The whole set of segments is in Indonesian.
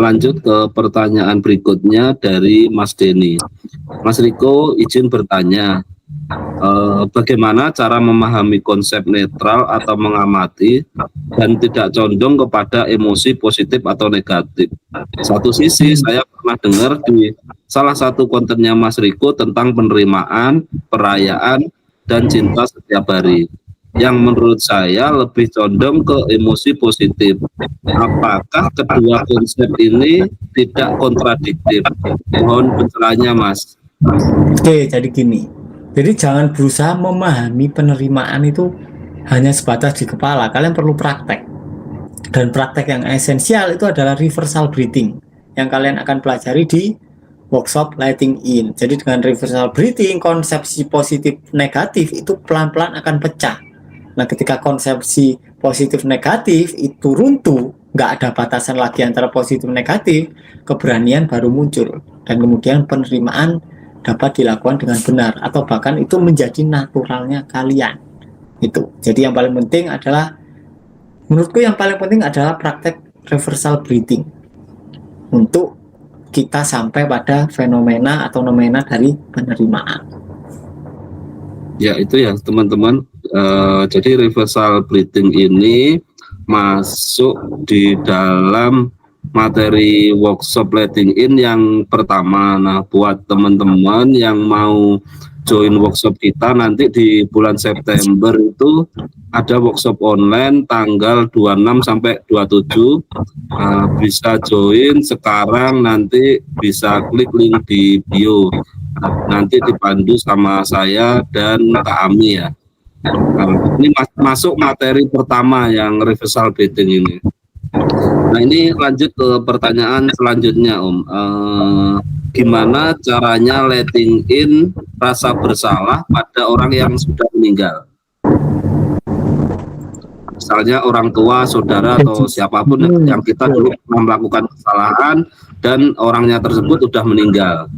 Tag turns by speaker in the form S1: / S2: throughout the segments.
S1: lanjut ke pertanyaan berikutnya dari Mas Denny. Mas Riko izin bertanya, bagaimana cara memahami konsep netral atau mengamati dan tidak condong kepada emosi positif atau negatif? Satu sisi saya pernah dengar di salah satu kontennya Mas Riko tentang penerimaan, perayaan, dan cinta setiap hari, yang menurut saya lebih condong ke emosi positif. Apakah kedua konsep ini tidak kontradiktif? Mohon pencerahannya, Mas.
S2: Oke, jadi gini. Jadi jangan berusaha memahami penerimaan itu hanya sebatas di kepala. Kalian perlu praktek. Dan praktek yang esensial itu adalah reversal breathing yang kalian akan pelajari di workshop Letting In. Jadi dengan reversal breathing, konsepsi positif negatif itu pelan-pelan akan pecah. Nah, ketika konsepsi positif negatif itu runtuh, nggak ada batasan lagi antara positif negatif, keberanian baru muncul. Dan kemudian penerimaan dapat dilakukan dengan benar, atau bahkan itu menjadi naturalnya kalian. Itu. Jadi yang paling penting adalah, menurutku yang paling penting adalah praktek reversal breathing untuk kita sampai pada fenomena atau nomena dari penerimaan.
S1: Ya, itu ya teman-teman. Jadi reversal breathing ini masuk di dalam materi workshop Letting In yang pertama. Nah, buat teman-teman yang mau join workshop kita nanti di bulan September itu ada workshop online tanggal 26 sampai 27. Bisa join sekarang, nanti bisa klik link di bio. Nanti dipandu sama saya dan Kak Ami ya. Ini masuk materi pertama yang reversal breathing ini. Nah, ini lanjut ke pertanyaan selanjutnya, Om. Gimana caranya letting in rasa bersalah pada orang yang sudah meninggal? Misalnya orang tua, saudara, atau siapapun yang kita dulu pernah melakukan kesalahan dan orangnya tersebut sudah meninggal.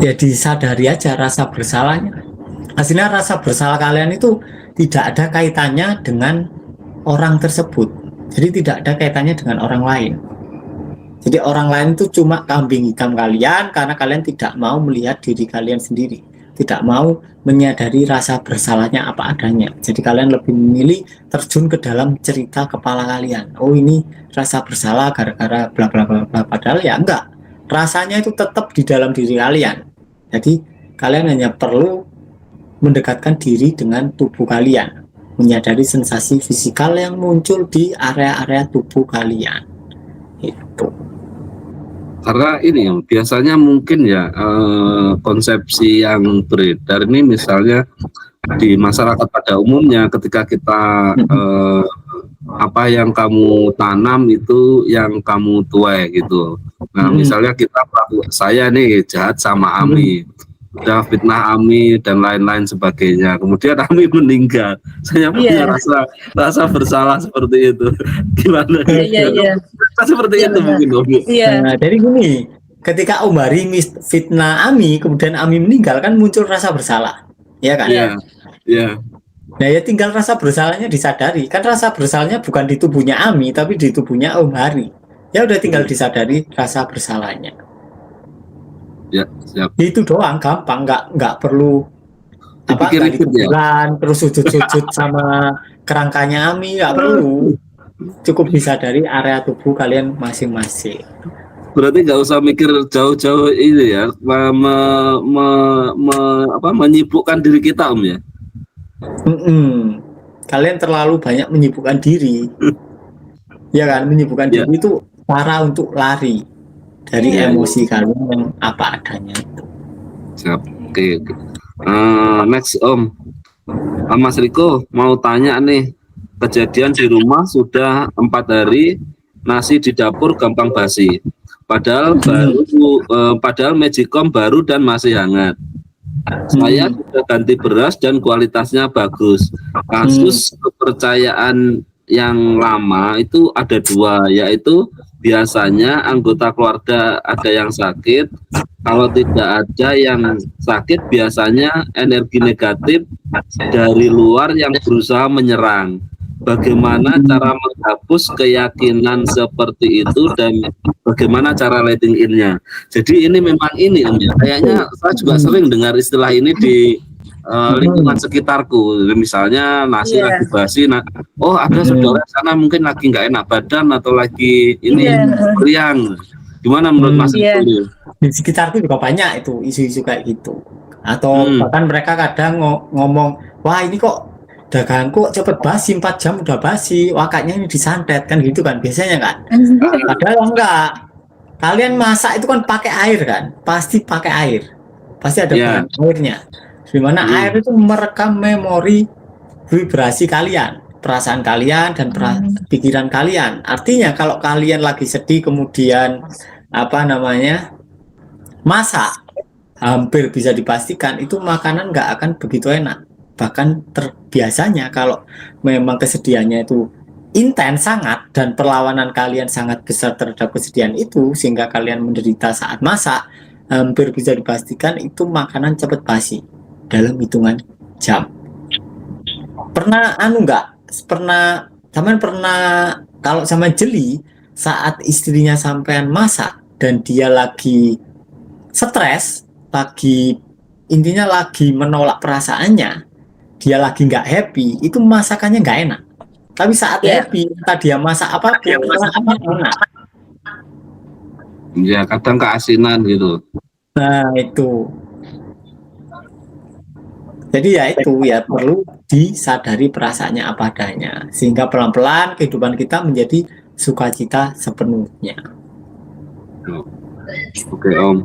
S2: Ya disadari aja rasa bersalahnya. Hasilnya rasa bersalah kalian itu tidak ada kaitannya dengan orang tersebut. Jadi tidak ada kaitannya dengan orang lain. Jadi orang lain itu cuma kambing hitam kalian karena kalian tidak mau melihat diri kalian sendiri, tidak mau menyadari rasa bersalahnya apa adanya. Jadi kalian lebih memilih terjun ke dalam cerita kepala kalian. Oh, ini rasa bersalah gara-gara bla bla bla bla. Padahal ya enggak. Rasanya itu tetap di dalam diri kalian. Jadi kalian hanya perlu mendekatkan diri dengan tubuh kalian, menyadari sensasi fisikal yang muncul di area-area tubuh kalian. Itu.
S1: Karena ini biasanya mungkin ya konsepsi yang beredar ini misalnya di masyarakat pada umumnya ketika kita apa yang kamu tanam itu yang kamu tuai gitu. Nah, misalnya saya nih jahat sama Ami, udah fitnah Ami dan lain-lain sebagainya. Kemudian Ami meninggal. Saya punya rasa bersalah seperti itu. Gimana?
S3: Iya.
S1: Seperti itu mungkin Om.
S2: Nah, jadi gini, ketika Om Hari fitnah Ami, kemudian Ami meninggal, kan muncul rasa bersalah, ya kan?
S1: Iya.
S2: Nah, ya tinggal rasa bersalahnya disadari. Kan rasa bersalahnya bukan di tubuhnya Ami, tapi di tubuhnya Om Hari. Ya udah tinggal disadari rasa bersalahnya.
S1: Ya, siap.
S2: Itu doang, gampang, nggak perlu
S1: Dipikir
S2: di kuburan, terus sujud-sujud sama kerangkanya Ami, nggak perlu. Cukup disadari area tubuh kalian masing-masing.
S1: Berarti nggak usah mikir jauh-jauh ini ya, menyibukkan diri kita Om ya.
S2: Kalian terlalu banyak menyibukkan diri. Ya kan, menyibukkan diri itu cara untuk lari dari emosi kalian yang apa adanya itu.
S1: Siap. Oke. Next Om. Mas Riko mau tanya nih, kejadian di rumah sudah 4 hari nasi di dapur gampang basi. Padahal padahal magicom baru dan masih hangat. Saya sudah ganti beras dan kualitasnya bagus. Kasus kepercayaan yang lama itu ada 2, yaitu biasanya anggota keluarga ada yang sakit. Kalau tidak ada yang sakit, biasanya energi negatif dari luar yang berusaha menyerang. bagaimana cara menghapus keyakinan seperti itu dan bagaimana cara letting in-nya. Jadi ini memang ini Om ya. Kayaknya saya juga sering dengar istilah ini di lingkungan sekitarku. Misalnya nasi
S3: Iya.
S1: lagi basi, oh ada saudara sana mungkin lagi nggak enak badan atau lagi ini
S3: Iya.
S1: meriang. Gimana menurut Mas
S3: Iya.
S1: Ibnu?
S2: Di sekitarku juga banyak itu isu-isu kayak gitu. Atau bahkan mereka kadang ngomong, wah ini kok dagangku kok cepet basi, 4 jam udah basi, wakaknya ini disantet kan gitu kan biasanya kan. Padahal enggak. Kalian masak itu kan pakai air kan, pasti pakai air, pasti ada bahan airnya. Dimana air itu merekam memori vibrasi kalian, perasaan kalian dan pikiran kalian. Artinya kalau kalian lagi sedih kemudian masak, hampir bisa dipastikan itu makanan nggak akan begitu enak. Bahkan terbiasanya kalau memang kesedihannya itu intens sangat dan perlawanan kalian sangat besar terhadap kesedihan itu sehingga kalian menderita saat masak, hampir bisa dipastikan itu makanan cepat basi dalam hitungan jam. Pernah kalau sama Jeli saat istrinya sampean masak dan dia lagi stres, intinya lagi menolak perasaannya, dia lagi nggak happy, itu masakannya nggak enak. Tapi saat happy, entah dia masak apapun, masakannya enak.
S1: Ya kadang keasinan gitu.
S2: Nah itu. Jadi ya itu ya perlu disadari perasaannya apa adanya sehingga pelan-pelan kehidupan kita menjadi sukacita sepenuhnya.
S1: Oke Om.